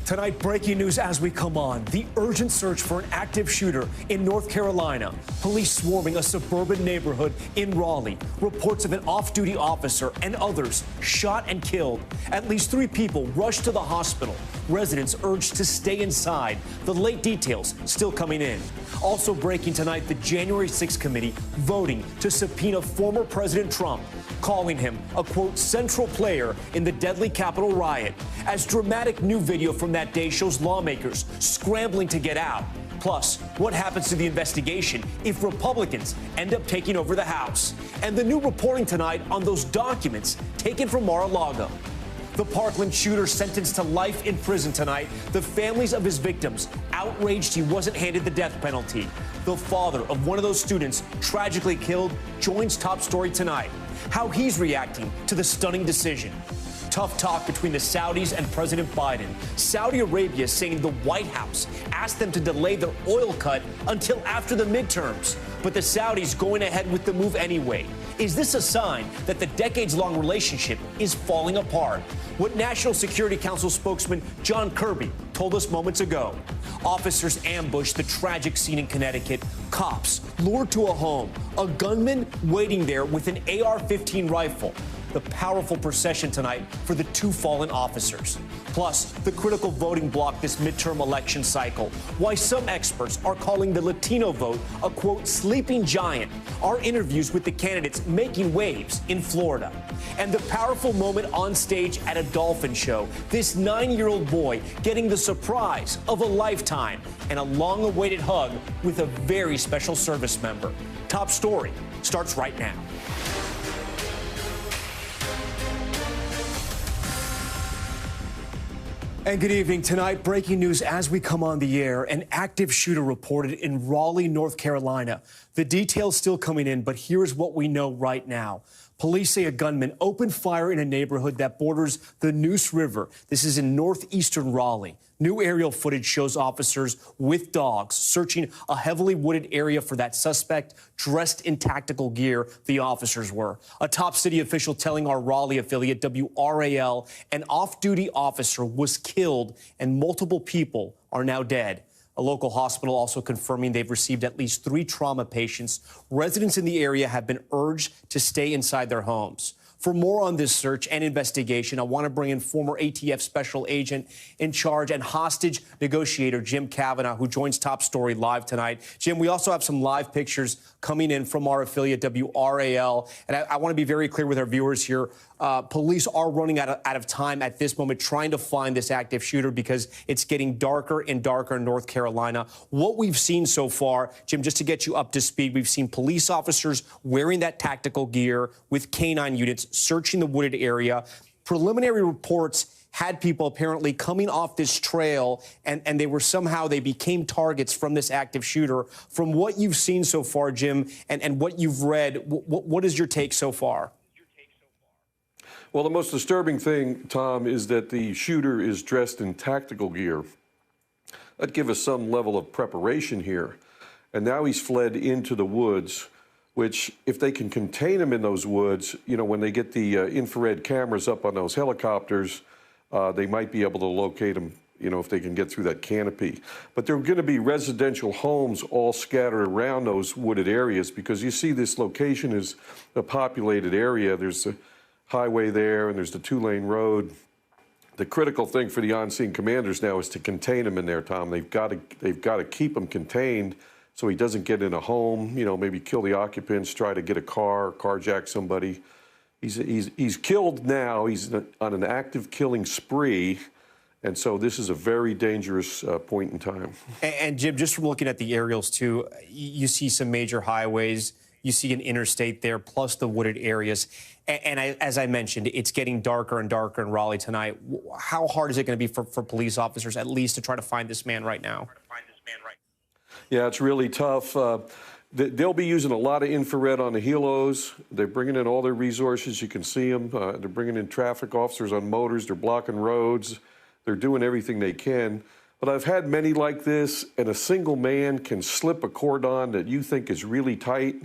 Tonight, breaking news as we come on. The urgent search for an active shooter in North Carolina. Police swarming a suburban neighborhood in Raleigh. Reports of an off-duty officer and others shot and killed. At least 3 people rushed to the hospital. Residents urged to stay inside. The late details still coming in. Also breaking tonight, the January 6th committee voting to subpoena former President Trump, calling him a, quote, central player in the deadly Capitol riot, as dramatic new video from that day shows lawmakers scrambling to get out. Plus, what happens to the investigation if Republicans end up taking over the House? And the new reporting tonight on those documents taken from Mar-a-Lago. The Parkland shooter sentenced to life in prison tonight. The families of his victims outraged he wasn't handed the death penalty. The father of one of those students tragically killed joins Top Story tonight. How he's reacting to the stunning decision. Tough talk between the Saudis and President Biden. Saudi Arabia saying the White House asked them to delay their oil cut until after the midterms. But the Saudis going ahead with the move anyway. Is this a sign that the decades-long relationship is falling apart? What National Security Council spokesman John Kirby told us moments ago. Officers ambushed the tragic scene in Connecticut. Cops lured to a home. A gunman waiting there with an AR-15 rifle. The powerful procession tonight for the 2 fallen officers. Plus, the critical voting bloc this midterm election cycle. Why some experts are calling the Latino vote a, quote, sleeping giant. Our interviews with the candidates making waves in Florida. And the powerful moment on stage at a Dolphin show. This 9-year-old boy getting the surprise of a lifetime and a long-awaited hug with a very special service member. Top Story starts right now. And good evening. Tonight, breaking news as we come on the air. An active shooter reported in Raleigh, North Carolina. The details still coming in, but here's what we know right now. Police say a gunman opened fire in a neighborhood that borders the Neuse River. This is in northeastern Raleigh. New aerial footage shows officers with dogs searching a heavily wooded area for that suspect dressed in tactical gear. The officers were. A top city official telling our Raleigh affiliate WRAL an off-duty officer was killed and multiple people are now dead. A local hospital also confirming they've received at least 3 trauma patients. Residents in the area have been urged to stay inside their homes. For more on this search and investigation, I want to bring in former ATF Special Agent in charge and hostage negotiator Jim Kavanaugh, who joins Top Story live tonight. Jim, we also have some live pictures coming in from our affiliate WRAL. And I want to be very clear with our viewers here. Police are running out of time at this moment trying to find this active shooter because it's getting darker and darker in North Carolina. What we've seen so far, Jim, just to get you up to speed, we've seen police officers wearing that tactical gear with canine units searching the wooded area. Preliminary reports had people apparently coming off this trail, and they became targets from this active shooter. From what you've seen so far, Jim, and what you've read, what is your take so far? Well, the most disturbing thing, Tom, is that the shooter is dressed in tactical gear. That'd give us some level of preparation here. And now he's fled into the woods, which, if they can contain him in those woods, you know, when they get the infrared cameras up on those helicopters, they might be able to locate him, you know, if they can get through that canopy. But there are going to be residential homes all scattered around those wooded areas because you see this location is a populated area. There's a highway there, and there's the 2-lane road. The critical thing for the on-scene commanders now is to contain him in there, Tom. They've got to keep him contained so he doesn't get in a home, you know, maybe kill the occupants, try to get a car, carjack somebody. He's killed now. He's on an active killing spree. And so this is a very dangerous point in time. And Jim, just from looking at the aerials, too, you see some major highways. You see an interstate there, plus the wooded areas. And as I mentioned, it's getting darker and darker in Raleigh tonight. How hard is it going to be for police officers, at least, to try to find this man right now? Yeah, it's really tough. They'll be using a lot of infrared on the helos. They're bringing in all their resources. You can see them. They're bringing in traffic officers on motors. They're blocking roads. They're doing everything they can. But I've had many like this, and a single man can slip a cordon that you think is really tight.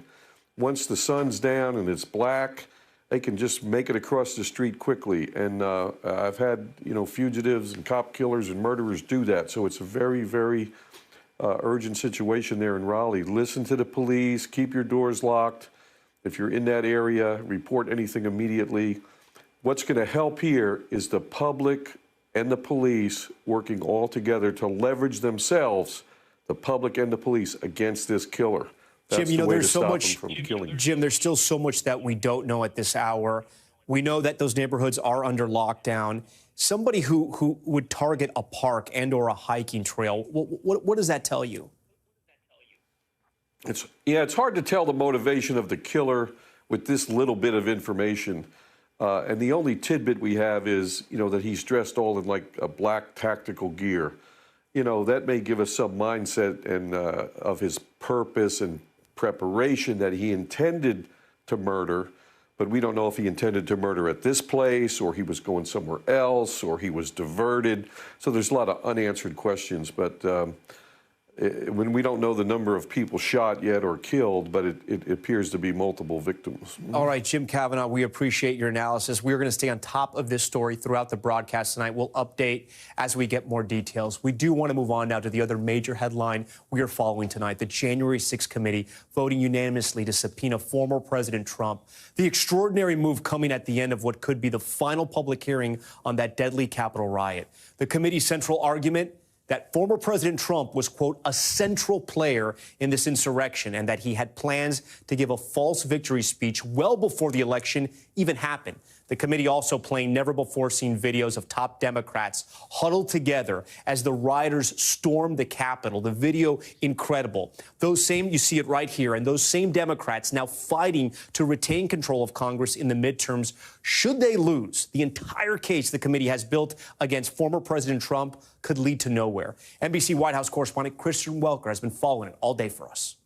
Once the sun's down and it's black, they can just make it across the street quickly. And I've had, fugitives and cop killers and murderers do that. So it's a very, very urgent situation there in Raleigh. Listen to the police, keep your doors locked. If you're in that area, report anything immediately. What's going to help here is the public and the police working all together to leverage themselves, the public and the police, against this killer. That's Jim, the way there's to so stop much. him from killing. Jim, there's still so much that we don't know at this hour. We know that those neighborhoods are under lockdown. Somebody who would target a park and/or a hiking trail, what does that tell you? It's hard to tell the motivation of the killer with this little bit of information. And the only tidbit we have is, that he's dressed all in like a black tactical gear. That may give us some mindset and of his purpose and preparation that he intended to murder, but we don't know if he intended to murder at this place or he was going somewhere else or he was diverted. So there's a lot of unanswered questions, but when we don't know the number of people shot yet or killed, but it appears to be multiple victims. All right, Jim Kavanaugh, we appreciate your analysis. We're going to stay on top of this story throughout the broadcast tonight. We'll update as we get more details. We do want to move on now to the other major headline we are following tonight. The January 6th committee voting unanimously to subpoena former President Trump. The extraordinary move coming at the end of what could be the final public hearing on that deadly Capitol riot. The committee's central argument: that former President Trump was, quote, a central player in this insurrection and that he had plans to give a false victory speech well before the election even happened. The committee also playing never-before-seen videos of top Democrats huddled together as the rioters stormed the Capitol. The video, incredible. Those same, you see it right here, and those same Democrats now fighting to retain control of Congress in the midterms. Should they lose, the entire case the committee has built against former President Trump could lead to nowhere. NBC White House correspondent Kristen Welker has been following it all day for us.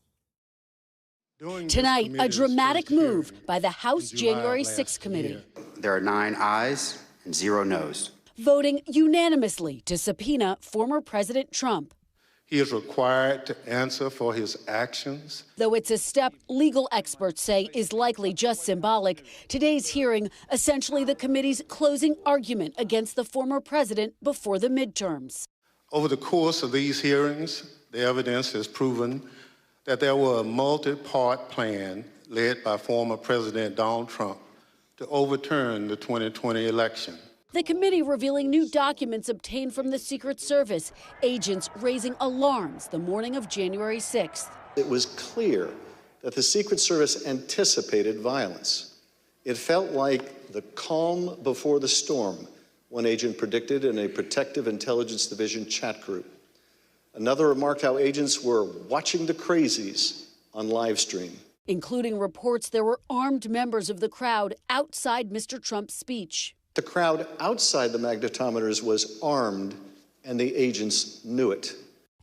Tonight, a dramatic move by the House January 6th committee. There are 9 ayes and 0 noes. Voting unanimously to subpoena former President Trump. He is required to answer for his actions. Though it's a step legal experts say is likely just symbolic, today's hearing essentially the committee's closing argument against the former president before the midterms. Over the course of these hearings, the evidence has proven that there was a multi-part plan led by former President Donald Trump to overturn the 2020 election. The committee revealing new documents obtained from the Secret Service, agents raising alarms the morning of January 6th. It was clear that the Secret Service anticipated violence. It felt like the calm before the storm, one agent predicted in a Protective Intelligence Division chat group. Another remarked how agents were watching the crazies on live stream, including reports there were armed members of the crowd outside Mr. Trump's speech. The crowd outside the magnetometers was armed, and the agents knew it.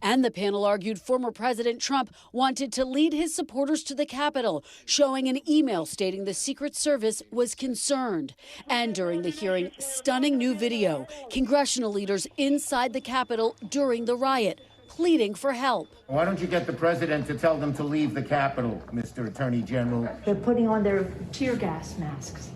And the panel argued former President Trump wanted to lead his supporters to the Capitol, showing an email stating the Secret Service was concerned. And during the hearing, stunning new video, congressional leaders inside the Capitol during the riot, pleading for help. Why don't you get the president to tell them to leave the Capitol, Mr. Attorney General? They're putting on their tear gas masks.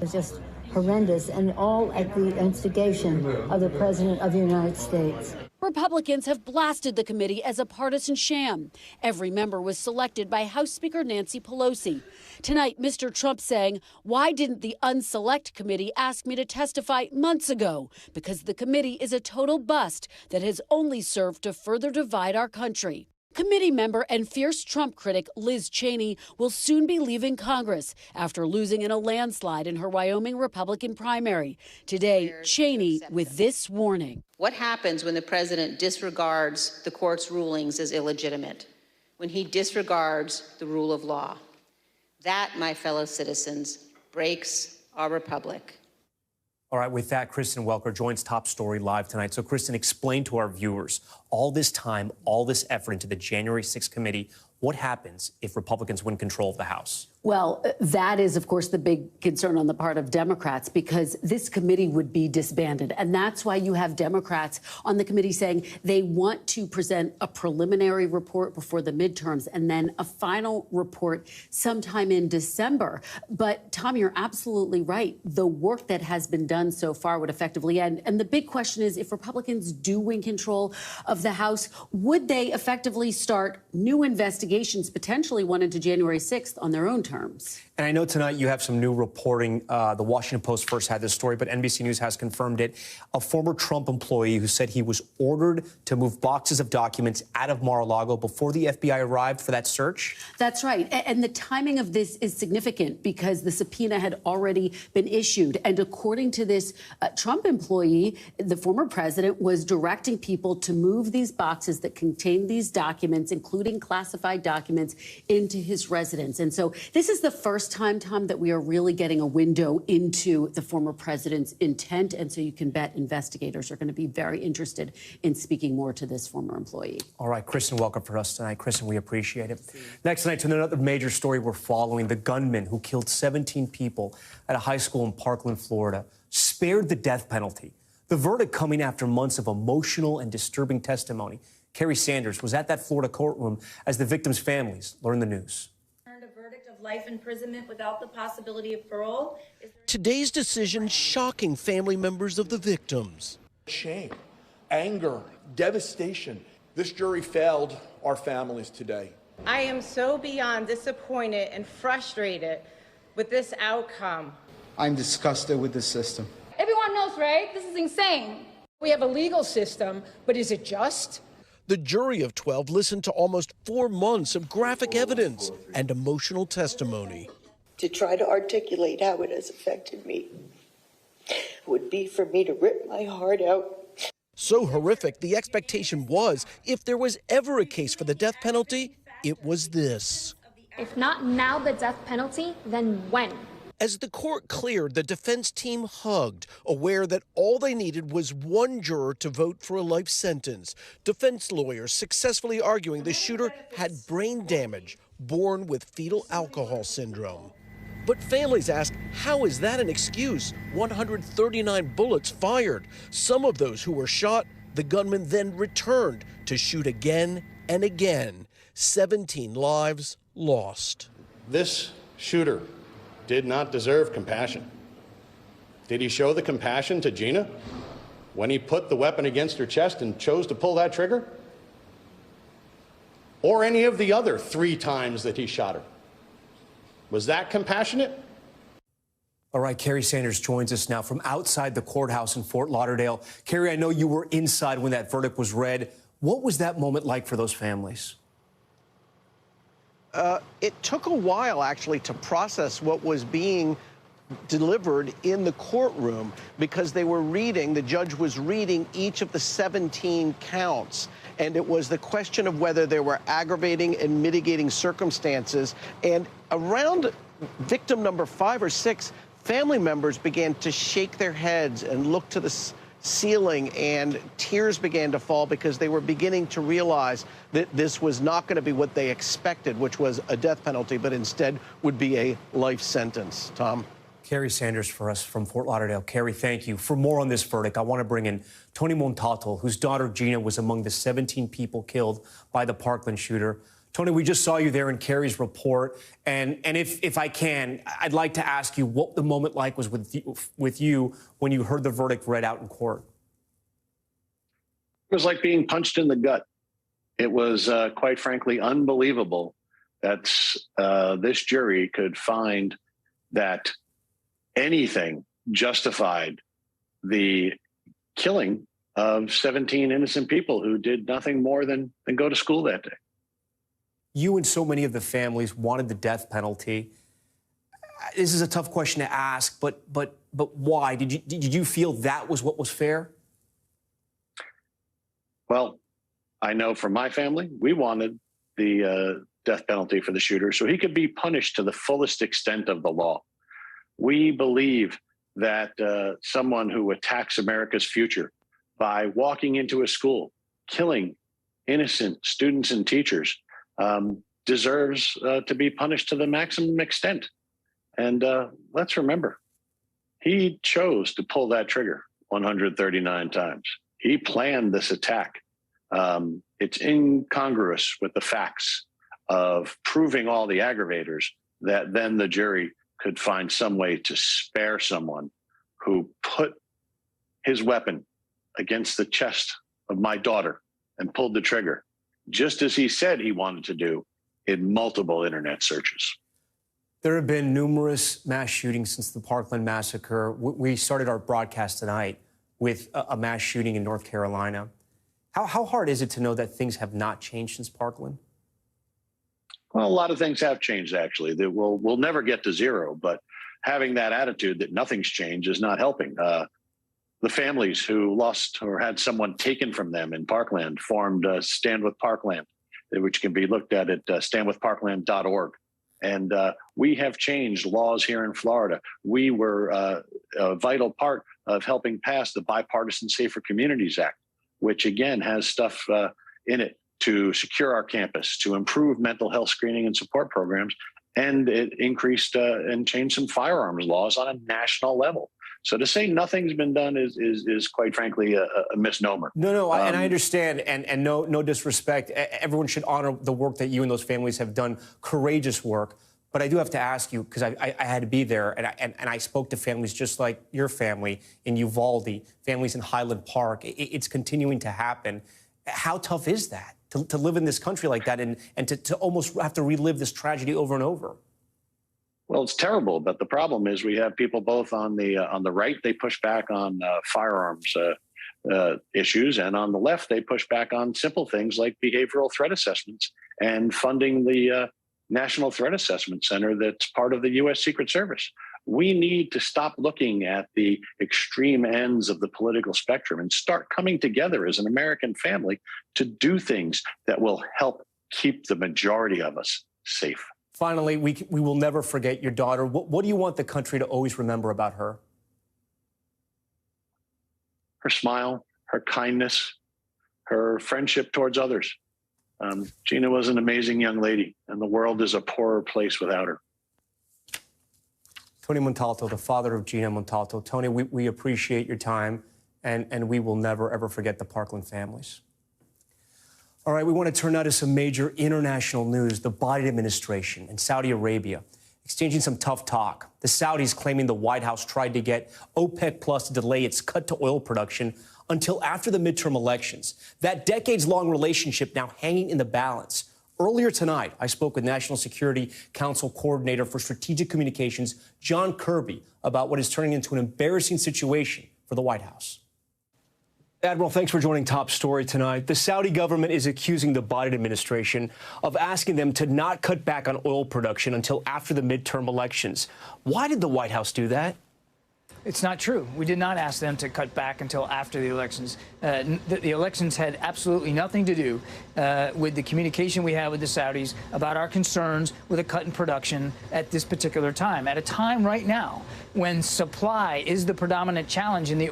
It's just horrendous, and all at the instigation of the President of the United States. Republicans have blasted the committee as a partisan sham. Every member was selected by House Speaker Nancy Pelosi. Tonight, Mr. Trump saying, why didn't the unselect committee ask me to testify months ago? Because the committee is a total bust that has only served to further divide our country. Committee member and fierce Trump critic Liz Cheney will soon be leaving Congress after losing in a landslide in her Wyoming Republican primary. Today, Cheney with this warning. What happens when the president disregards the court's rulings as illegitimate? When he disregards the rule of law? That, my fellow citizens, breaks our republic. All right, with that, Kristen Welker joins Top Story live tonight. So, Kristen, explain to our viewers all this time, all this effort into the January 6th committee. What happens if Republicans win control of the House? Well, that is, of course, the big concern on the part of Democrats, because this committee would be disbanded. And that's why you have Democrats on the committee saying they want to present a preliminary report before the midterms and then a final report sometime in December. But, Tom, you're absolutely right. The work that has been done so far would effectively end. And the big question is, if Republicans do win control of the House, would they effectively start new investigations, potentially one into January 6th, on their own terms? And I know tonight you have some new reporting. The Washington Post first had this story, but NBC News has confirmed it. A former Trump employee who said he was ordered to move boxes of documents out of Mar-a-Lago before the FBI arrived for that search. That's right. And the timing of this is significant because the subpoena had already been issued. And according to this Trump employee, the former president was directing people to move these boxes that contain these documents, including classified documents, into his residence. And so this is the first time, Tom, that we are really getting a window into the former president's intent. And so you can bet investigators are going to be very interested in speaking more to this former employee. All right, Kristen, welcome for us tonight. Kristen, we appreciate it. Next tonight, to another major story we're following. The gunman who killed 17 people at a high school in Parkland, Florida, spared the death penalty. The verdict coming after months of emotional and disturbing testimony. Kerry Sanders was at that Florida courtroom as the victims' families learned the news. Life imprisonment without the possibility of parole. Today's decision shocking family members of the victims. Shame, anger, devastation. This jury failed our families today. I am so beyond disappointed and frustrated with this outcome. I'm disgusted with the system. Everyone knows, right? This is insane. We have a legal system, but is it just? The jury of 12 listened to almost 4 months of graphic evidence and emotional testimony. To try to articulate how it has affected me would be for me to rip my heart out. So horrific, the expectation was, if there was ever a case for the death penalty, it was this. If not now the death penalty, then when? As the court cleared, the defense team hugged, aware that all they needed was one juror to vote for a life sentence. Defense lawyers successfully arguing the shooter had brain damage, born with fetal alcohol syndrome. But families ask, how is that an excuse? 139 bullets fired. Some of those who were shot, the gunman then returned to shoot again and again. 17 lives lost. This shooter did not deserve compassion. Did he show the compassion to Gina when he put the weapon against her chest and chose to pull that trigger? Or any of the other 3 times that he shot her? Was that compassionate? All right, Kerry Sanders joins us now from outside the courthouse in Fort Lauderdale. Kerry, I know you were inside when that verdict was read. What was that moment like for those families? It took a while, actually, to process what was being delivered in the courtroom because they were reading, the judge was reading each of the 17 counts. And it was the question of whether there were aggravating and mitigating circumstances. And around victim number 5 or 6, family members began to shake their heads and look to the ceiling, and tears began to fall because they were beginning to realize that this was not going to be what they expected, which was a death penalty, but instead would be a life sentence. Tom? Kerry Sanders for us from Fort Lauderdale. Kerry, thank you. For more on this verdict, I want to bring in Tony Montalto, whose daughter Gina was among the 17 people killed by the Parkland shooter. Tony, we just saw you there in Kerry's report, and if I can, I'd like to ask you what the moment like was with you when you heard the verdict read out in court. It was like being punched in the gut. It was, quite frankly, unbelievable that this jury could find that anything justified the killing of 17 innocent people who did nothing more than go to school that day. You and so many of the families wanted the death penalty. This is a tough question to ask, but why? Did you feel that was what was fair? Well, I know from my family, we wanted the death penalty for the shooter so he could be punished to the fullest extent of the law. We believe that someone who attacks America's future by walking into a school, killing innocent students and teachers, deserves to be punished to the maximum extent. And let's remember, he chose to pull that trigger 139 times. He planned this attack. It's incongruous with the facts of proving all the aggravators that then the jury could find some way to spare someone who put his weapon against the chest of my daughter and pulled the trigger, just as he said he wanted to do in multiple internet searches. There have been numerous mass shootings since the Parkland massacre. We started our broadcast tonight with a mass shooting in North Carolina. How hard is it to know that things have not changed since Parkland? Well, a lot of things have changed, actually. That we'll never get to zero, but having that attitude that nothing's changed is not helping. The families who lost or had someone taken from them in Parkland formed Stand With Parkland, which can be looked at standwithparkland.org. And we have changed laws here in Florida. We were a vital part of helping pass the Bipartisan Safer Communities Act, which again has stuff in it to secure our campus, to improve mental health screening and support programs. And it increased and changed some firearms laws on a national level. So to say nothing's been done is quite frankly a misnomer. No, and I understand, and no disrespect. Everyone should honor the work that you and those families have done, courageous work. But I do have to ask you, because I had to be there, and I spoke to families just like your family in Uvalde, families in Highland Park. It's continuing to happen. How tough is that, to live in this country like that and to almost have to relive this tragedy over and over? Well, it's terrible, but the problem is we have people both on the right, they push back on firearms issues, and on the left, they push back on simple things like behavioral threat assessments and funding the National Threat Assessment Center that's part of the U.S. Secret Service. We need to stop looking at the extreme ends of the political spectrum and start coming together as an American family to do things that will help keep the majority of us safe. Finally, we will never forget your daughter. What do you want the country to always remember about her? Her smile, her kindness, her friendship towards others. Gina was an amazing young lady, and the world is a poorer place without her. Tony Montalto, the father of Gina Montalto. Tony, we appreciate your time, and we will never, ever forget the Parkland families. All right, we want to turn now to some major international news. The Biden administration and Saudi Arabia exchanging some tough talk. The Saudis claiming the White House tried to get OPEC Plus to delay its cut to oil production until after the midterm elections. That decades-long relationship now hanging in the balance. Earlier tonight, I spoke with National Security Council Coordinator for Strategic Communications, John Kirby, about what is turning into an embarrassing situation for the White House. Admiral, thanks for joining Top Story tonight. The Saudi government is accusing the Biden administration of asking them to not cut back on oil production until after the midterm elections. Why did the White House do that? It's not true. We did not ask them to cut back until after the elections. The elections had absolutely nothing to do with the communication we had with the Saudis about our concerns with a cut in production at this particular time. At a time right now when supply is the predominant challenge in the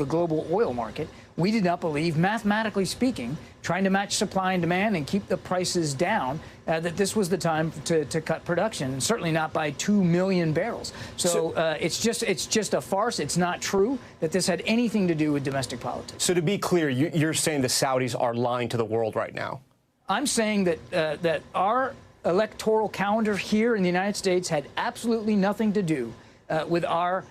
global oil market, we did not believe, mathematically speaking, trying to match supply and demand and keep the prices down, that this was the time to cut production, and certainly not by 2 million barrels. So it's just a farce. It's not true that this had anything to do with domestic politics. So to be clear, you're saying the Saudis are lying to the world right now? I'm saying that our electoral calendar here in the United States had absolutely nothing to do with our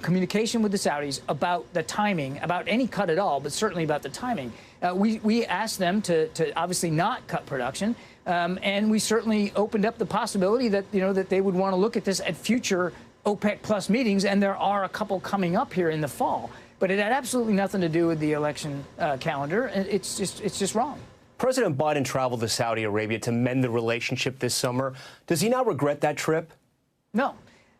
communication with the Saudis about the timing, about any cut at all, but certainly about the timing. We asked them to obviously not cut production, and we certainly opened up the possibility that that they would want to look at this at future OPEC Plus meetings, and there are a couple coming up here in the fall. But it had absolutely nothing to do with the election calendar. It's just wrong. President Biden traveled to Saudi Arabia to mend the relationship this summer. Does he now regret that trip? No.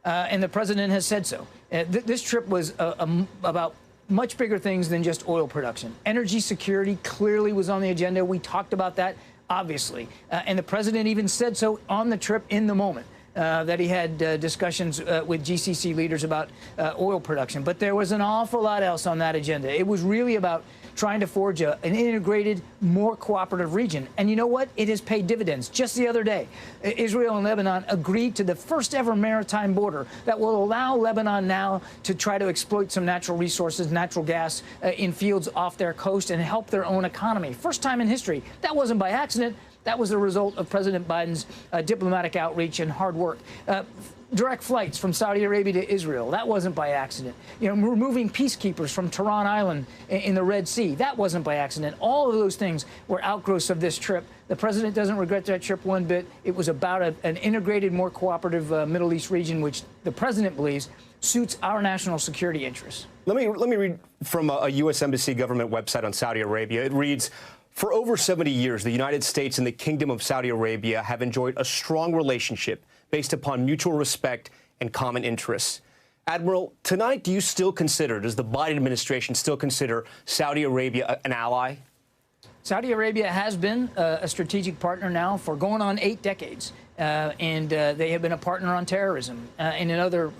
And the president has said so. This trip was about much bigger things than just oil production. Energy security clearly was on the agenda. We talked about that, obviously. And the president even said so on the trip in the moment. that he had discussions with GCC leaders about oil production. But there was an awful lot else on that agenda. It was really about trying to forge an integrated, more cooperative region. And you know what? It has paid dividends. Just the other day, Israel and Lebanon agreed to the first ever maritime border that will allow Lebanon now to try to exploit some natural resources, natural gas, in fields off their coast and help their own economy. First time in history. That wasn't by accident. That was the result of President Biden's diplomatic outreach and hard work. Direct flights from Saudi Arabia to Israel. That wasn't by accident. You know, removing peacekeepers from Tehran Island in the Red Sea. That wasn't by accident. All of those things were outgrowths of this trip. The president doesn't regret that trip one bit. It was about an integrated, more cooperative Middle East region, which the president believes suits our national security interests. Let me read from a U.S. Embassy government website on Saudi Arabia. It reads, for over 70 years, the United States and the Kingdom of Saudi Arabia have enjoyed a strong relationship based upon mutual respect and common interests. Admiral, tonight, does the Biden administration still consider Saudi Arabia an ally? Saudi Arabia has been a strategic partner now for going on 8 decades. And they have been a partner on terrorism and in other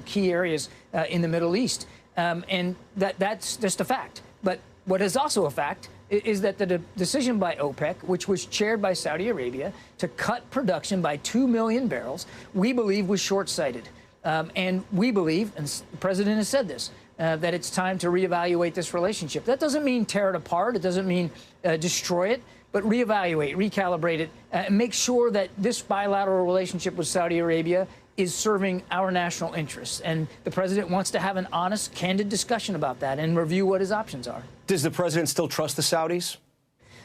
key areas in the Middle East. And that's just a fact. But what is also a fact is that the decision by OPEC, which was chaired by Saudi Arabia, to cut production by 2 million barrels, we believe was short-sighted. And we believe, and the president has said this, that it's time to reevaluate this relationship. That doesn't mean tear it apart. It doesn't mean destroy it, but reevaluate, recalibrate it, and make sure that this bilateral relationship with Saudi Arabia is serving our national interests. And the president wants to have an honest, candid discussion about that and review what his options are. Does the president still trust the Saudis?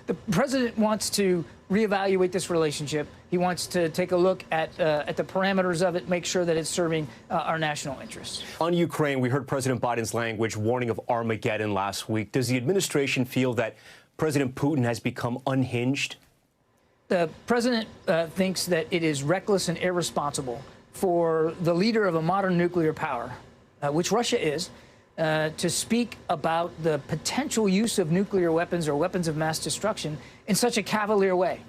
The president wants to reevaluate this relationship. He wants to take a look at the parameters of it, make sure that it's serving our national interests. On Ukraine, we heard President Biden's language warning of Armageddon last week. Does the administration feel that President Putin has become unhinged? The president thinks that it is reckless and irresponsible for the leader of a modern nuclear power, which Russia is, to speak about the potential use of nuclear weapons or weapons of mass destruction in such a cavalier way.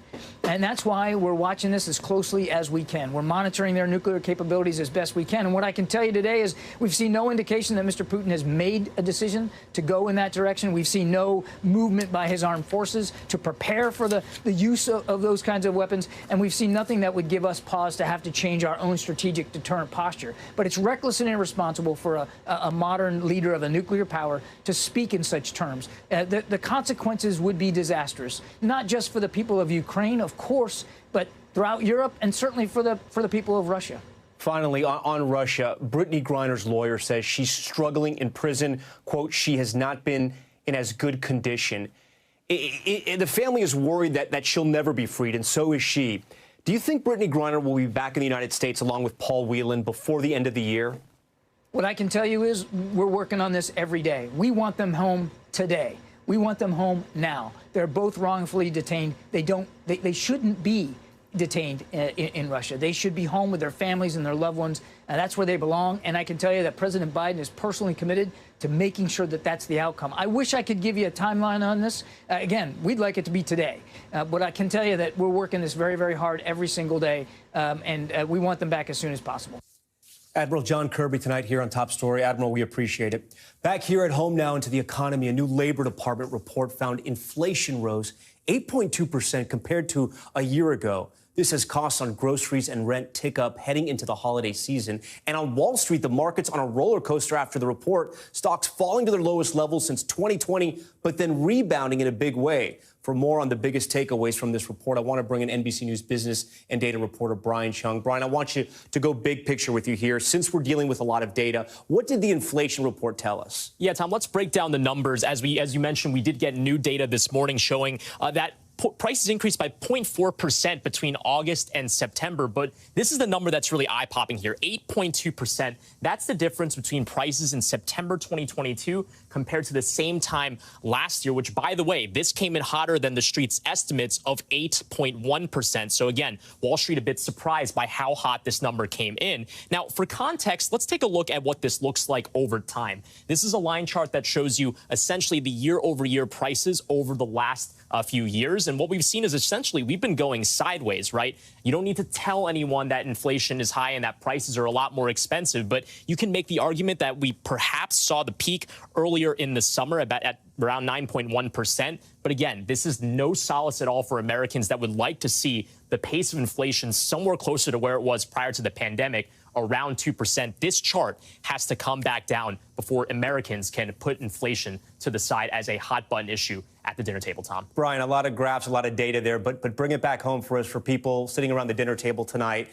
And that's why we're watching this as closely as we can. We're monitoring their nuclear capabilities as best we can. And what I can tell you today is we've seen no indication that Mr. Putin has made a decision to go in that direction. We've seen no movement by his armed forces to prepare for the use of those kinds of weapons. And we've seen nothing that would give us pause to have to change our own strategic deterrent posture. But it's reckless and irresponsible for a modern leader of a nuclear power to speak in such terms. The consequences would be disastrous, not just for the people of Ukraine, of course, but throughout Europe and certainly for the people of Russia. Finally, on Russia, Brittany Griner's lawyer says she's struggling in prison. Quote, she has not been in as good condition. The family is worried that she'll never be freed, and so is she. Do you think Brittany Griner will be back in the United States along with Paul Whelan before the end of the year? What I can tell you is we're working on this every day. We want them home today. We want them home now. They're both wrongfully detained. They shouldn't be detained in Russia. They should be home with their families and their loved ones. That's where they belong. And I can tell you that President Biden is personally committed to making sure that that's the outcome. I wish I could give you a timeline on this. Again, we'd like it to be today. But I can tell you that we're working this very, very hard every single day. And we want them back as soon as possible. Admiral John Kirby tonight here on Top Story. Admiral, we appreciate it. Back here at home now into the economy, a new Labor Department report found inflation rose 8.2% compared to a year ago. This as costs on groceries and rent tick up heading into the holiday season. And on Wall Street, the market's on a roller coaster after the report. Stocks falling to their lowest level since 2020, but then rebounding in a big way. For more on the biggest takeaways from this report, I want to bring in NBC News business and data reporter Brian Chung. Brian, I want you to go big picture with you here. Since we're dealing with a lot of data, what did the inflation report tell us? Yeah, Tom, let's break down the numbers. As you mentioned, we did get new data this morning showing that prices increased by 0.4% between August and September. But this is the number that's really eye-popping here, 8.2%. That's the difference between prices in September 2022 compared to the same time last year, which, by the way, this came in hotter than the street's estimates of 8.1%. So, again, Wall Street a bit surprised by how hot this number came in. Now, for context, let's take a look at what this looks like over time. This is a line chart that shows you essentially the year-over-year prices over the last few years. And what we've seen is essentially we've been going sideways, right? You don't need to tell anyone that inflation is high and that prices are a lot more expensive. But you can make the argument that we perhaps saw the peak earlier in the summer at around 9.1%. But again, this is no solace at all for Americans that would like to see the pace of inflation somewhere closer to where it was prior to the pandemic, around 2%. This chart has to come back down before Americans can put inflation to the side as a hot button issue at the dinner table, Tom. Brian, a lot of graphs, a lot of data there, but bring it back home for us, for people sitting around the dinner table tonight.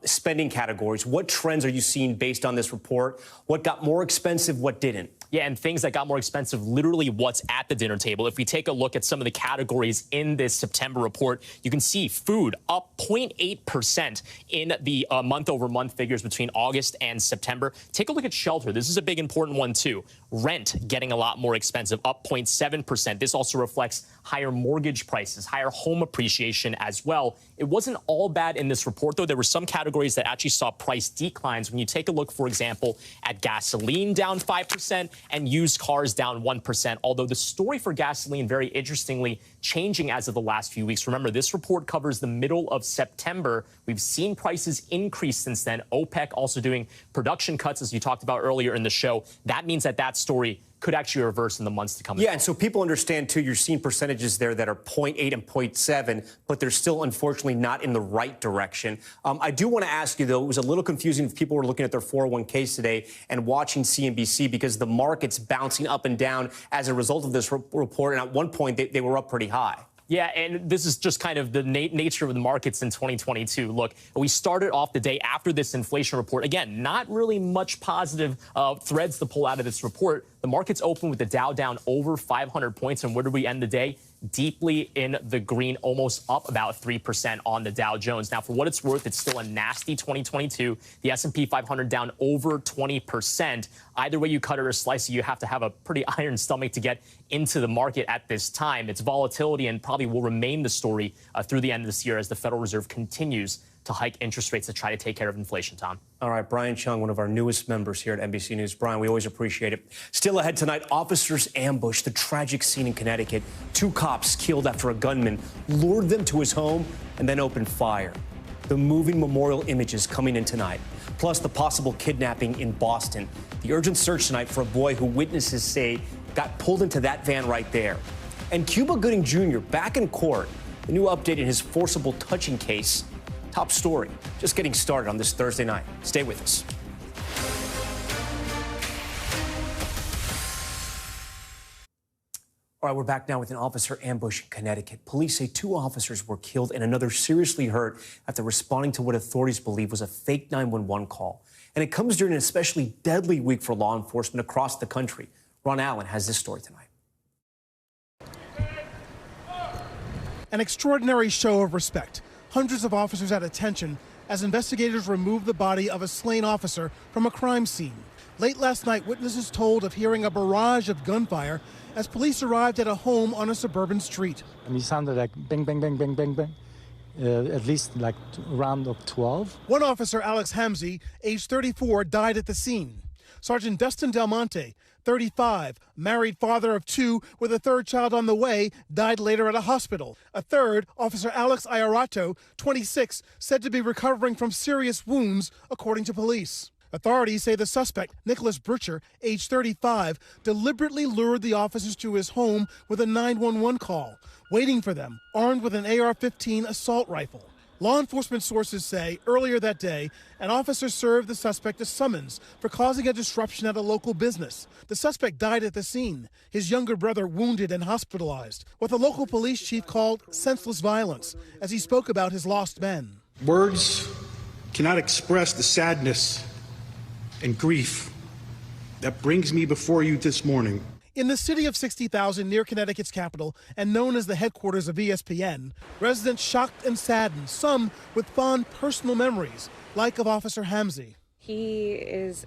Spending categories, what trends are you seeing based on this report? What got more expensive, what didn't? Yeah, and things that got more expensive, literally what's at the dinner table. If we take a look at some of the categories in this September report, you can see food up 0.8% in the month-over-month figures between August and September. Take a look at shelter. This is a big important one, too. Rent getting a lot more expensive, up 0.7%. This also reflects higher mortgage prices, higher home appreciation as well. It wasn't all bad in this report, though. There were some categories that actually saw price declines. When you take a look, for example, at gasoline down 5% and used cars down 1%, although the story for gasoline, very interestingly, changing as of the last few weeks. Remember, this report covers the middle of September. We've seen prices increase since then. OPEC also doing production cuts, as you talked about earlier in the show. That means that that story could actually reverse in the months to come. Yeah, and so people understand, too, you're seeing percentages there that are 0.8 and 0.7, but they're still, unfortunately, not in the right direction. I do want to ask you, though, it was a little confusing if people were looking at their 401ks today and watching CNBC because the market's bouncing up and down as a result of this report, and at one point, they were up pretty high. Yeah, and this is just kind of the nature of the markets in 2022. Look, we started off the day after this inflation report. Again, not really much positive threads to pull out of this report. The markets opened with the Dow down over 500 points. And where did we end the day? Deeply in the green, almost up about 3% on the Dow Jones. Now, for what it's worth, it's still a nasty 2022. The S&P 500 down over 20%. Either way you cut it or slice it, you have to have a pretty iron stomach to get into the market at this time. It's volatility and probably will remain the story through the end of this year as the Federal Reserve continues to hike interest rates to try to take care of inflation, Tom. All right, Brian Chung, one of our newest members here at NBC News. Brian, we always appreciate it. Still ahead tonight, officers ambush the tragic scene in Connecticut. 2 cops killed after a gunman lured them to his home and then opened fire. The moving memorial images coming in tonight, plus the possible kidnapping in Boston. The urgent search tonight for a boy who witnesses say got pulled into that van right there. And Cuba Gooding Jr. back in court. The new update in his forcible touching case. Top story, just getting started on this Thursday night. Stay with us. All right, we're back now with an officer ambush in Connecticut. Police say 2 officers were killed and another seriously hurt after responding to what authorities believe was a fake 911 call. And it comes during an especially deadly week for law enforcement across the country. Ron Allen has this story tonight. An extraordinary show of respect. Hundreds of officers at attention as investigators removed the body of a slain officer from a crime scene. Late last night, witnesses told of hearing a barrage of gunfire as police arrived at a home on a suburban street. I mean, it sounded like bang, bang, bang, bang, bang, bang, at least like around of 12. One officer, Alex Hamzy, age 34, died at the scene. Sergeant Dustin Del Monte, 35, married father of 2 with a 3rd child on the way, died later at a hospital. A third, Officer Alex Iarato, 26, said to be recovering from serious wounds, according to police. Authorities say the suspect, Nikolas Cruz, age 35, deliberately lured the officers to his home with a 911 call, waiting for them, armed with an AR-15 assault rifle. Law enforcement sources say earlier that day, an officer served the suspect a summons for causing a disruption at a local business. The suspect died at the scene, his younger brother wounded and hospitalized, what the local police chief called senseless violence, as he spoke about his lost men. Words cannot express the sadness and grief that brings me before you this morning. In the city of 60,000 near Connecticut's capital and known as the headquarters of ESPN, residents shocked and saddened, some with fond personal memories, like of Officer Hamzy. He is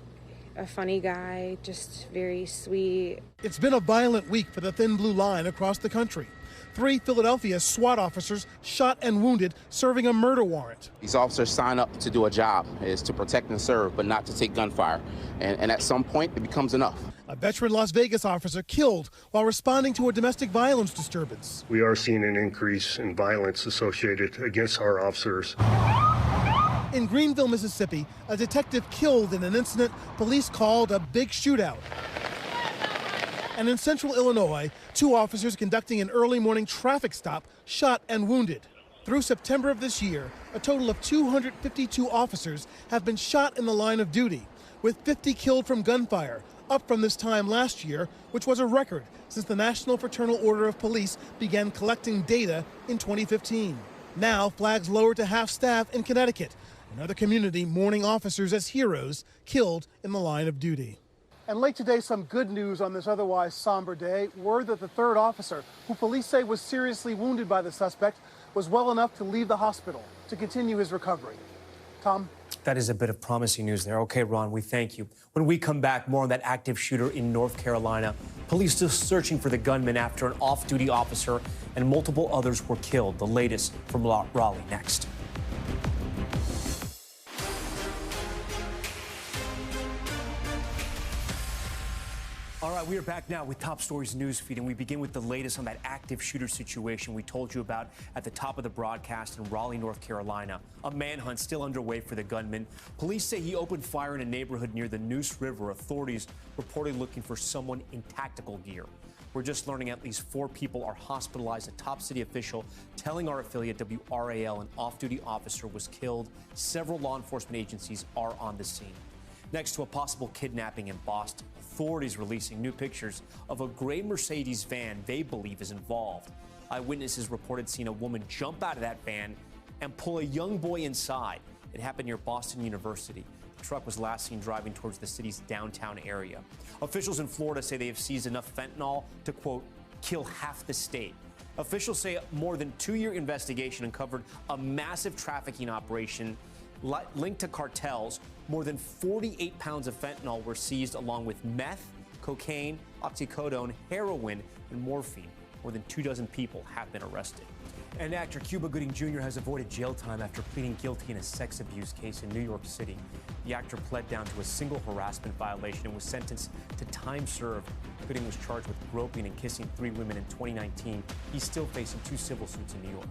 a funny guy, just very sweet. It's been a violent week for the Thin Blue Line across the country. 3 Philadelphia SWAT officers shot and wounded serving a murder warrant. These officers sign up to do a job, is to protect and serve, but not to take gunfire. And at some point, it becomes enough. A veteran Las Vegas officer killed while responding to a domestic violence disturbance. We are seeing an increase in violence associated against our officers. In Greenville, Mississippi, a detective killed in an incident police called a big shootout. And in central Illinois, 2 officers conducting an early morning traffic stop shot and wounded. Through September of this year, a total of 252 officers have been shot in the line of duty, with 50 killed from gunfire, up from this time last year, which was a record since the National Fraternal Order of Police began collecting data in 2015. Now, flags lowered to half staff in Connecticut. Another community mourning officers as heroes killed in the line of duty. And late today, some good news on this otherwise somber day. Word that the 3rd officer, who police say was seriously wounded by the suspect, was well enough to leave the hospital to continue his recovery. Tom? That is a bit of promising news there. Okay, Ron, we thank you. When we come back, more on that active shooter in North Carolina. Police still searching for the gunman after an off-duty officer and multiple others were killed. The latest from Raleigh next. All right, we are back now with Top Stories Newsfeed, and we begin with the latest on that active shooter situation we told you about at the top of the broadcast in Raleigh, North Carolina. A manhunt still underway for the gunman. Police say he opened fire in a neighborhood near the Neuse River. Authorities reportedly looking for someone in tactical gear. We're just learning at least 4 people are hospitalized. A top city official telling our affiliate WRAL an off-duty officer was killed. Several law enforcement agencies are on the scene. Next to a possible kidnapping in Boston, authorities releasing new pictures of a gray Mercedes van they believe is involved. Eyewitnesses reported seeing a woman jump out of that van and pull a young boy inside. It happened near Boston University. The truck was last seen driving towards the city's downtown area. Officials in Florida say they have seized enough fentanyl to, quote, kill half the state. Officials say a more than 2-year investigation uncovered a massive trafficking operation linked to cartels. More than 48 pounds of fentanyl were seized, along with meth, cocaine, oxycodone, heroin, and morphine. More than 24 people have been arrested. And actor Cuba Gooding Jr. has avoided jail time after pleading guilty in a sex abuse case in New York City. The actor pled down to a single harassment violation and was sentenced to time served. Gooding was charged with groping and kissing 3 women in 2019. He's still facing 2 civil suits in New York.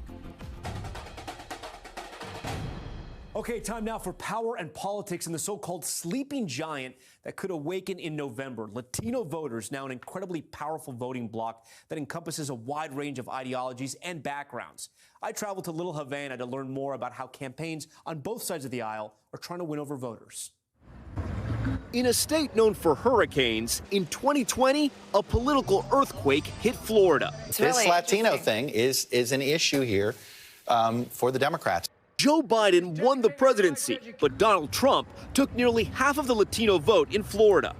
Okay, time now for power and politics and the so-called sleeping giant that could awaken in November. Latino voters, now an incredibly powerful voting bloc that encompasses a wide range of ideologies and backgrounds. I traveled to Little Havana to learn more about how campaigns on both sides of the aisle are trying to win over voters. In a state known for hurricanes, in 2020, a political earthquake hit Florida. This Latino thing is an issue here for the Democrats. Joe Biden won the presidency, but Donald Trump took nearly half of the Latino vote in Florida.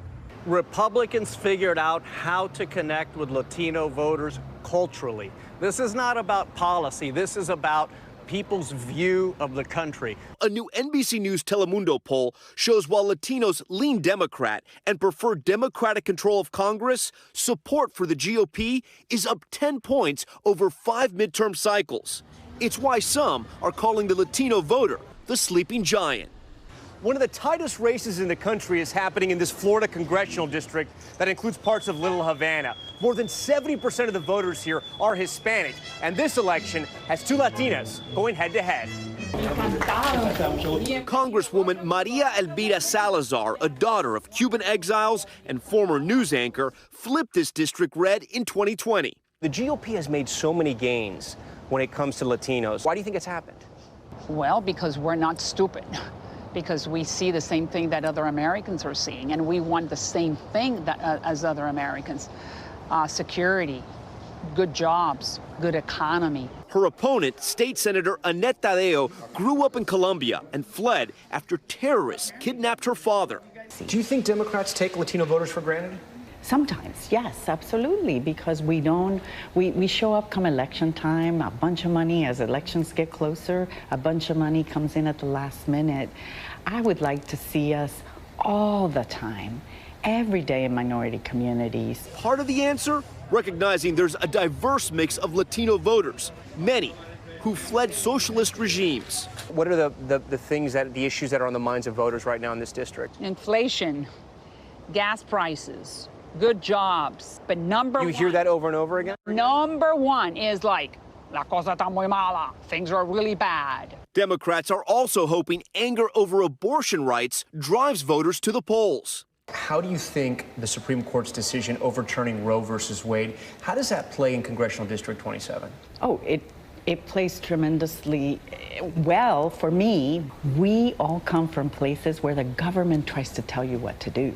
Republicans figured out how to connect with Latino voters culturally. This is not about policy. This is about people's view of the country. A new NBC News Telemundo poll shows while Latinos lean Democrat and prefer Democratic control of Congress, support for the GOP is up 10 points over 5 midterm cycles. It's why some are calling the Latino voter the sleeping giant. One of the tightest races in the country is happening in this Florida congressional district that includes parts of Little Havana. More than 70% of the voters here are Hispanic, and this election has 2 Latinas going head-to-head. Congresswoman Maria Elvira Salazar, a daughter of Cuban exiles and former news anchor, flipped this district red in 2020. The GOP has made so many gains when it comes to Latinos. Why do you think it's happened? Well, because we're not stupid. Because we see the same thing that other Americans are seeing, and we want the same thing that, as other Americans. Security, good jobs, good economy. Her opponent, State Senator Annette Tadeo, grew up in Colombia and fled after terrorists kidnapped her father. Do you think Democrats take Latino voters for granted? Sometimes, yes, absolutely, because we show up come election time, a bunch of money as elections get closer, a bunch of money comes in at the last minute. I would like to see us all the time every day in minority communities. Part of the answer? Recognizing there's a diverse mix of Latino voters, many who fled socialist regimes. What are the issues that are on the minds of voters right now in this district? Inflation, gas prices, good jobs, but number one. You hear that over and over again? Number one is like, la cosa está muy mala, things are really bad. Democrats are also hoping anger over abortion rights drives voters to the polls. How do you think the Supreme Court's decision overturning Roe versus Wade, how does that play in Congressional District 27? Oh, it plays tremendously well for me. We all come from places where the government tries to tell you what to do.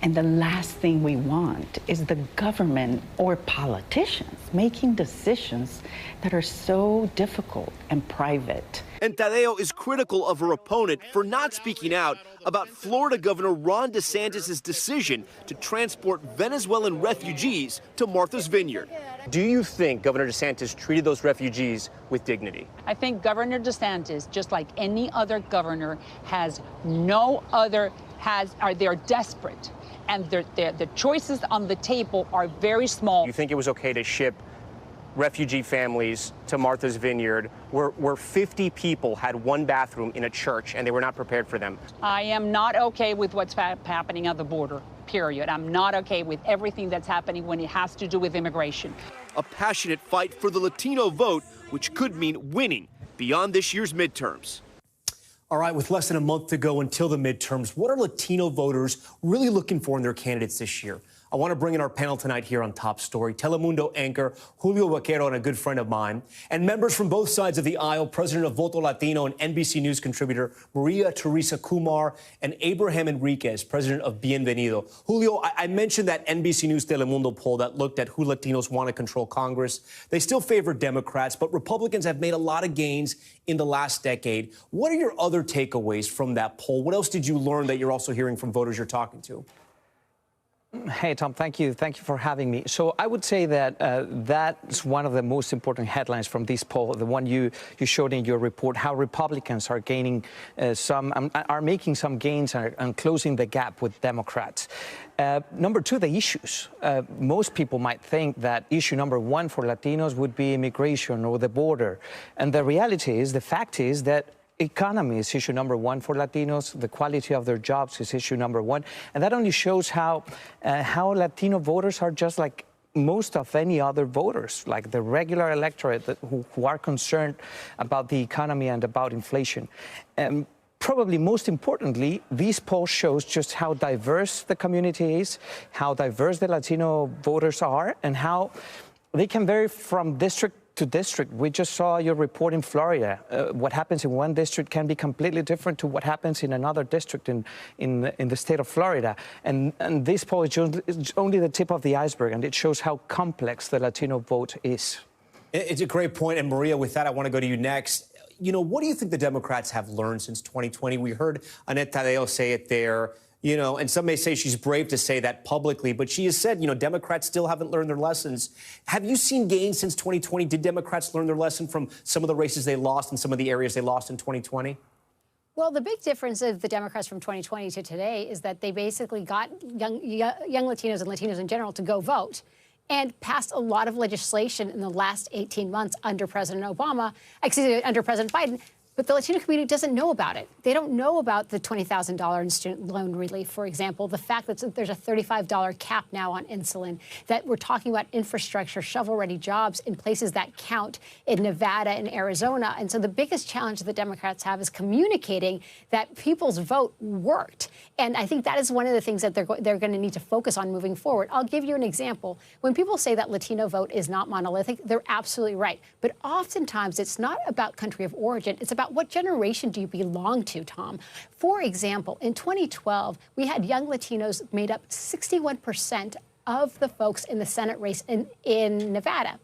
And the last thing we want is the government or politicians making decisions that are so difficult and private. And Tadeo is critical of her opponent for not speaking out about Florida Governor Ron DeSantis' decision to transport Venezuelan refugees to Martha's Vineyard. Do you think Governor DeSantis treated those refugees with dignity? I think Governor DeSantis, just like any other governor, they're desperate. And the choices on the table are very small. You think it was okay to ship refugee families to Martha's Vineyard where 50 people had one bathroom in a church and they were not prepared for them? I am not okay with what's happening at the border, period. I'm not okay with everything that's happening when it has to do with immigration. A passionate fight for the Latino vote, which could mean winning beyond this year's midterms. All right, with less than a month to go until the midterms, what are Latino voters really looking for in their candidates this year? I want to bring in our panel tonight here on Top Story. Telemundo anchor Julio Vaquero and a good friend of mine, and members from both sides of the aisle, president of Voto Latino and NBC News contributor Maria Teresa Kumar, and Abraham Enriquez, president of Bienvenido. Julio, I mentioned that NBC News Telemundo poll that looked at who Latinos want to control Congress. They still favor Democrats, but Republicans have made a lot of gains in the last decade. What are your other takeaways from that poll? What else did you learn that you're also hearing from voters you're talking to? Hey, Tom, thank you. Thank you for having me. So I would say that that's one of the most important headlines from this poll, the one you showed in your report, how Republicans are gaining are making some gains and closing the gap with Democrats. Number two, the issues. Most people might think that issue number one for Latinos would be immigration or the border. And the reality is, the fact is that economy is issue number one for Latinos. The quality of their jobs is issue number one. And that only shows how Latino voters are just like most of any other voters, like the regular electorate who are concerned about the economy and about inflation. Probably most importantly, these polls shows just how diverse the community is, how diverse the Latino voters are, and how they can vary from district to district. We just saw your report in Florida. What happens in one district can be completely different to what happens in another district in the state of Florida. And this poll is only the tip of the iceberg, and it shows how complex the Latino vote is. It's a great point. And Maria, with that, I want to go to you next. You know, what do you think the Democrats have learned since 2020? We heard Annette Tadeo say it there. You know, and some may say she's brave to say that publicly, but she has said, you know, Democrats still haven't learned their lessons. Have you seen gains since 2020? Did Democrats learn their lesson from some of the races they lost and some of the areas they lost in 2020? Well, the big difference of the Democrats from 2020 to today is that they basically got young Latinos and Latinos in general to go vote and passed a lot of legislation in the last 18 months under President Biden. But the Latino community doesn't know about it. They don't know about the $20,000 in student loan relief, for example, the fact that there's a $35 cap now on insulin, that we're talking about infrastructure, shovel-ready jobs in places that count in Nevada and Arizona. And so the biggest challenge that the Democrats have is communicating that people's vote worked. And I think that is one of the things that they're going to need to focus on moving forward. I'll give you an example. When people say that Latino vote is not monolithic, they're absolutely right. But oftentimes it's not about country of origin. It's about what generation do you belong to, Tom? For example, in 2012, we had young Latinos made up 61% of the folks in the Senate race in Nevada.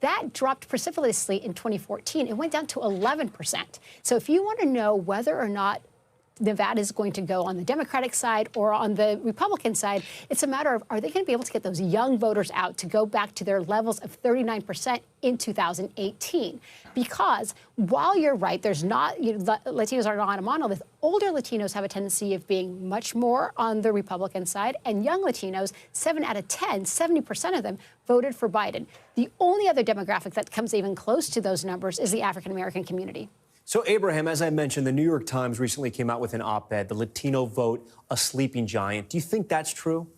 That dropped precipitously in 2014. It went down to 11%. So if you want to know whether or not Nevada is going to go on the Democratic side or on the Republican side. It's a matter of, are they going to be able to get those young voters out to go back to their levels of 39% in 2018? Because while you're right, there's not, Latinos are not a monolith. Older Latinos have a tendency of being much more on the Republican side, and young Latinos, 7 out of 10, 70% of them voted for Biden. The only other demographic that comes even close to those numbers is the African-American community. So, Abraham, as I mentioned, the New York Times recently came out with an op-ed, The Latino Vote, a Sleeping Giant. Do you think that's true?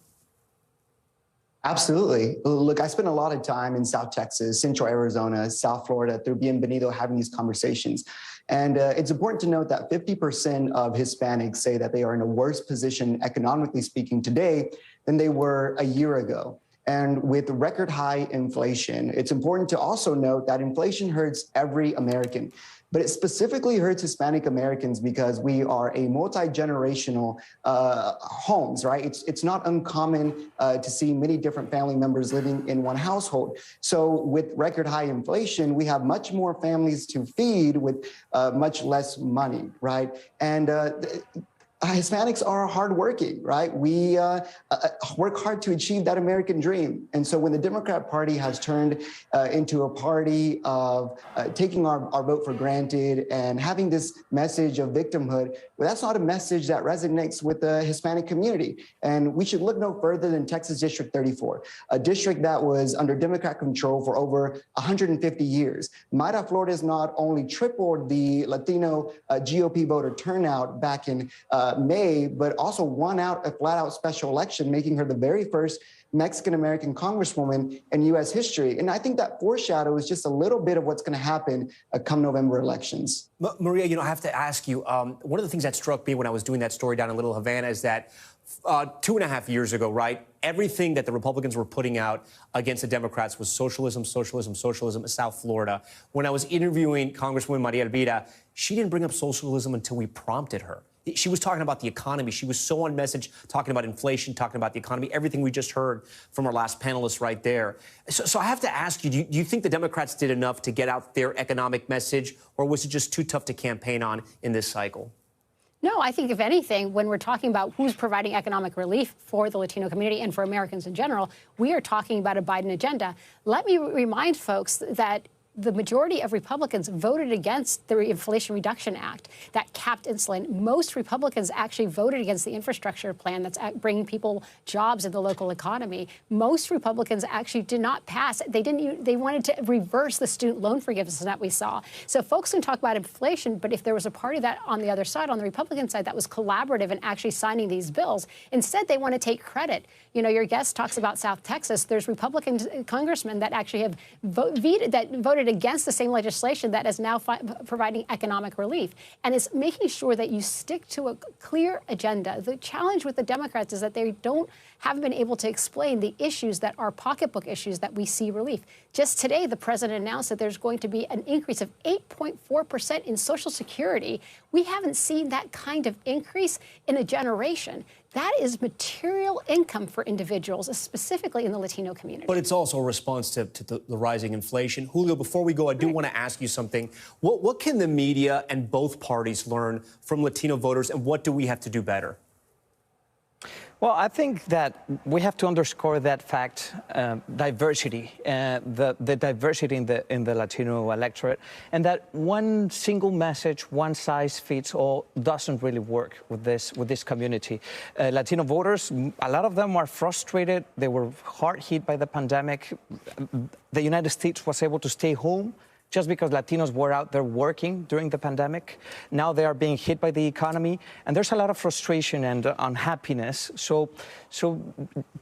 Absolutely. Look, I spent a lot of time in South Texas, Central Arizona, South Florida, through Bienvenido, having these conversations. And it's important to note that 50% of Hispanics say that they are in a worse position, economically speaking, today than they were a year ago. And with record high inflation, it's important to also note that inflation hurts every American. But it specifically hurts Hispanic Americans because we are a multi-generational homes, right? It's not uncommon to see many different family members living in one household. So with record high inflation, we have much more families to feed with much less money, right? And Hispanics are hardworking, right? We work hard to achieve that American dream. And so when the Democrat Party has turned into a party of taking our vote for granted and having this message of victimhood, well, that's not a message that resonates with the Hispanic community. And we should look no further than Texas District 34, a district that was under Democrat control for over 150 years. MIDA Florida has not only tripled the Latino GOP voter turnout back in May, but also won out a flat-out special election, making her the very first Mexican-American congresswoman in U.S. history. And I think that foreshadows just a little bit of what's going to happen come November elections. Maria, I have to ask you, one of the things that struck me when I was doing that story down in Little Havana is that 2.5 years ago, right, everything that the Republicans were putting out against the Democrats was socialism, socialism, socialism in South Florida. When I was interviewing Congresswoman Maria Elvira, she didn't bring up socialism until we prompted her. She was talking about the economy. She was so on message, talking about inflation, talking about the economy, everything we just heard from our last panelist right there. So I have to ask you, do you think the Democrats did enough to get out their economic message, or was it just too tough to campaign on in this cycle? No, I think if anything, when we're talking about who's providing economic relief for the Latino community and for Americans in general, we are talking about a Biden agenda. Let me remind folks that the majority of Republicans voted against the Inflation Reduction Act that capped insulin. Most Republicans actually voted against the infrastructure plan that's bringing people jobs in the local economy. Most Republicans actually did not pass. They wanted to reverse the student loan forgiveness that we saw. So folks can talk about inflation, but if there was a party that on the other side, on the Republican side, that was collaborative in actually signing these bills, instead they want to take credit. Your guest talks about South Texas. There's Republican congressmen that actually have voted against the same legislation that is now providing economic relief. And it's making sure that you stick to a clear agenda. The challenge with the Democrats is that they haven't been able to explain the issues that are pocketbook issues that we see relief. Just today, the president announced that there's going to be an increase of 8.4% in Social Security. We haven't seen that kind of increase in a generation. That is material income for individuals, specifically in the Latino community. But it's also a response to the rising inflation. Julio, before we go, I do want to ask you something. What can the media and both parties learn from Latino voters, and what do we have to do better? Well, I think that we have to underscore that fact, diversity, the diversity in the Latino electorate, and that one single message, one size fits all, doesn't really work with this community. Latino voters, a lot of them are frustrated. They were hard hit by the pandemic. The United States was able to stay home just because Latinos were out there working during the pandemic. Now they are being hit by the economy, and there's a lot of frustration and unhappiness. So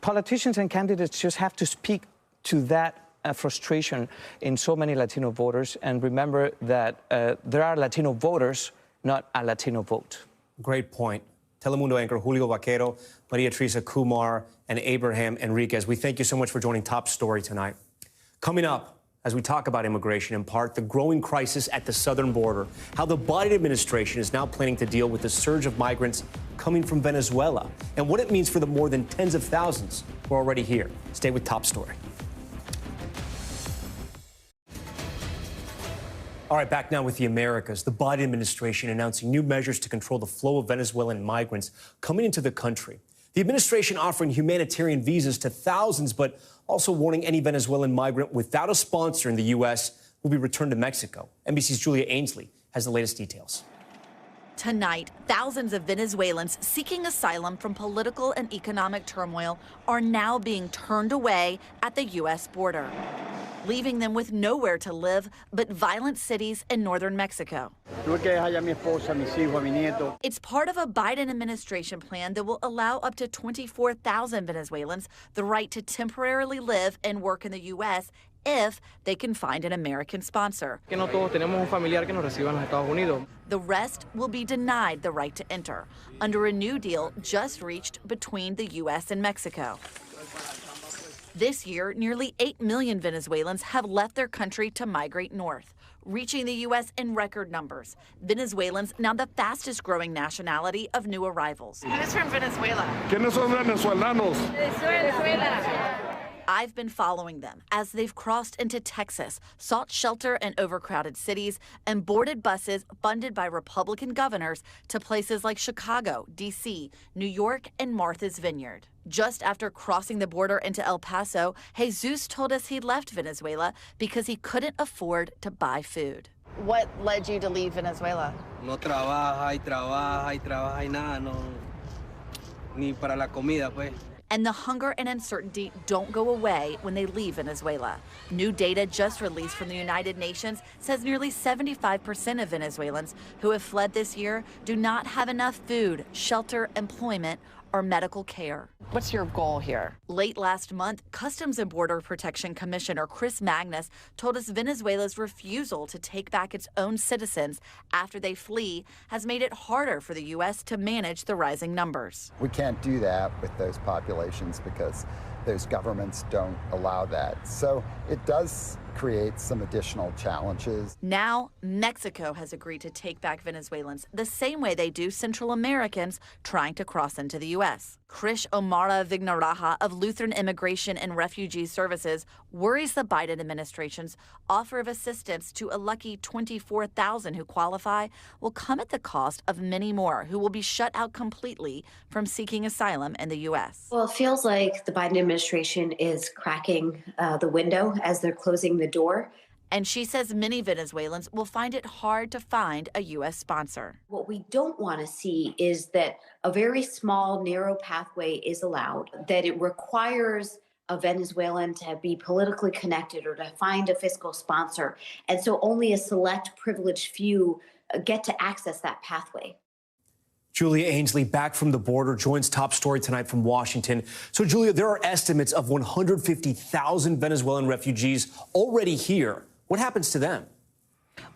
politicians and candidates just have to speak to that frustration in so many Latino voters, and remember that there are Latino voters, not a Latino vote. Great point. Telemundo anchor Julio Vaquero, Maria Teresa Kumar, and Abraham Enriquez, we thank you so much for joining Top Story tonight. Coming up, as we talk about immigration, in part, the growing crisis at the southern border, how the Biden administration is now planning to deal with the surge of migrants coming from Venezuela, and what it means for the more than tens of thousands who are already here. Stay with Top Story. All right, back now with the Americas. The Biden administration announcing new measures to control the flow of Venezuelan migrants coming into the country. The administration offering humanitarian visas to thousands, but also warning any Venezuelan migrant without a sponsor in the U.S. will be returned to Mexico. NBC's Julia Ainsley has the latest details. Tonight, thousands of Venezuelans seeking asylum from political and economic turmoil are now being turned away at the U.S. border, leaving them with nowhere to live but violent cities in northern Mexico. It's part of a Biden administration plan that will allow up to 24,000 Venezuelans the right to temporarily live and work in the U.S. if they can find an American sponsor. The rest will be denied the right to enter under a new deal just reached between the U.S. and Mexico. This year, nearly 8 million Venezuelans have left their country to migrate north, reaching the U.S. in record numbers. Venezuelans now the fastest growing nationality of new arrivals. Who's from Venezuela? ¿Quiénes son venezolanos? Venezuela. I've been following them as they've crossed into Texas, sought shelter in overcrowded cities, and boarded buses funded by Republican governors to places like Chicago, D.C., New York, and Martha's Vineyard. Just after crossing the border into El Paso, Jesus told us he left Venezuela because he couldn't afford to buy food. What led you to leave Venezuela? No trabaja y nada, no, ni para la comida, pues. And the hunger and uncertainty don't go away when they leave Venezuela. New data just released from the United Nations says nearly 75% of Venezuelans who have fled this year do not have enough food, shelter, employment, or medical care. What's your goal here? Late last month, Customs and Border Protection Commissioner Chris Magnus told us Venezuela's refusal to take back its own citizens after they flee has made it harder for the U.S. to manage the rising numbers. We can't do that with those populations because those governments don't allow that. So it does create some additional challenges. Now, Mexico has agreed to take back Venezuelans the same way they do Central Americans trying to cross into the U.S. Krish Omara Vignaraja of Lutheran Immigration and Refugee Services worries the Biden administration's offer of assistance to a lucky 24,000 who qualify will come at the cost of many more who will be shut out completely from seeking asylum in the U.S. Well, it feels like the Biden administration is cracking the window as they're closing the door. And she says many Venezuelans will find it hard to find a U.S. sponsor. What we don't want to see is that a very small, narrow pathway is allowed, that it requires a Venezuelan to be politically connected or to find a fiscal sponsor. And so only a select privileged few get to access that pathway. Julia Ainsley, back from the border, joins Top Story tonight from Washington. So, Julia, there are estimates of 150,000 Venezuelan refugees already here. What happens to them?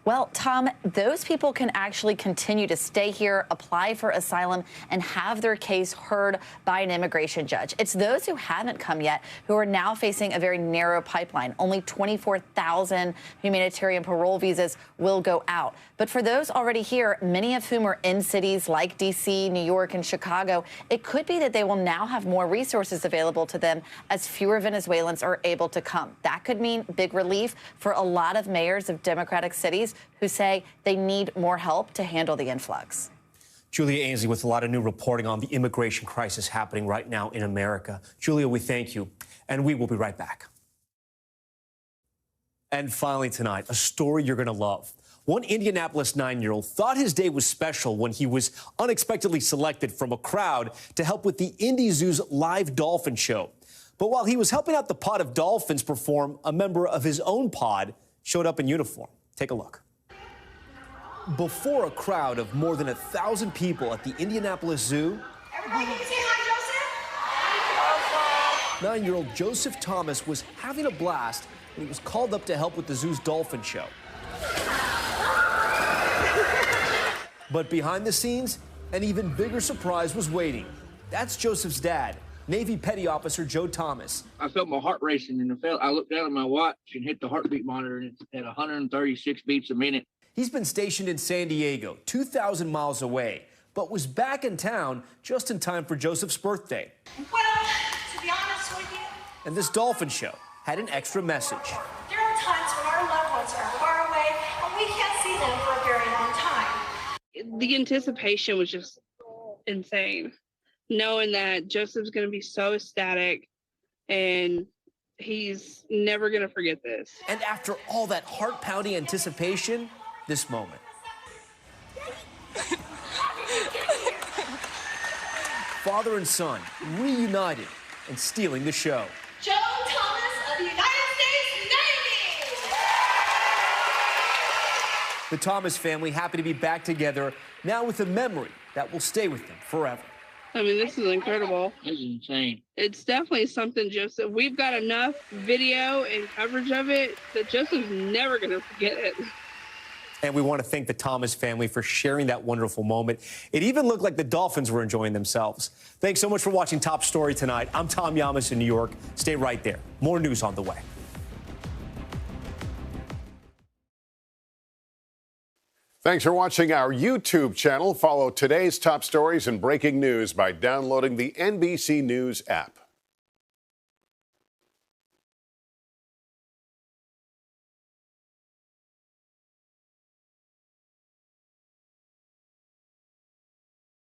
Well, Tom, those people can actually continue to stay here, apply for asylum, and have their case heard by an immigration judge. It's those who haven't come yet who are now facing a very narrow pipeline. Only 24,000 humanitarian parole visas will go out. But for those already here, many of whom are in cities like D.C., New York, and Chicago, it could be that they will now have more resources available to them as fewer Venezuelans are able to come. That could mean big relief for a lot of mayors of Democratic cities who say they need more help to handle the influx. Julia Ainsley with a lot of new reporting on the immigration crisis happening right now in America. Julia, we thank you, and we will be right back. And finally tonight, a story you're going to love. One Indianapolis 9-year-old thought his day was special when he was unexpectedly selected from a crowd to help with the Indy Zoo's live dolphin show. But while he was helping out the pod of dolphins perform, a member of his own pod showed up in uniform. Take a look. Before a crowd of more than 1,000 people at the Indianapolis Zoo, everybody, can you say hi, Joseph? 9-year-old Joseph Thomas was having a blast when he was called up to help with the zoo's dolphin show. But behind the scenes, an even bigger surprise was waiting. That's Joseph's dad, Navy Petty Officer Joe Thomas. I felt my heart racing, and I looked down at my watch and hit the heartbeat monitor, and it's at 136 beats a minute. He's been stationed in San Diego, 2,000 miles away, but was back in town just in time for Joseph's birthday. Well, to be honest with you, And this dolphin show had an extra message. there are times when our loved ones are far away and we can't see them for a very long time. The anticipation was just insane, knowing that Joseph's going to be so ecstatic and he's never going to forget this. And after all that heart-pounding anticipation, this moment. Father and son reunited and stealing the show. Joe Thomas of the United States Navy! The Thomas family happy to be back together, now with a memory that will stay with them forever. I mean, this is incredible. This is insane. It's definitely something, Joseph. We've got enough video and coverage of it that Joseph's never going to forget it. And we want to thank the Thomas family for sharing that wonderful moment. It even looked like the Dolphins were enjoying themselves. Thanks so much for watching Top Story tonight. I'm Tom Llamas in New York. Stay right there. More news on the way. Thanks for watching our YouTube channel. Follow today's top stories and breaking news by downloading the NBC News app.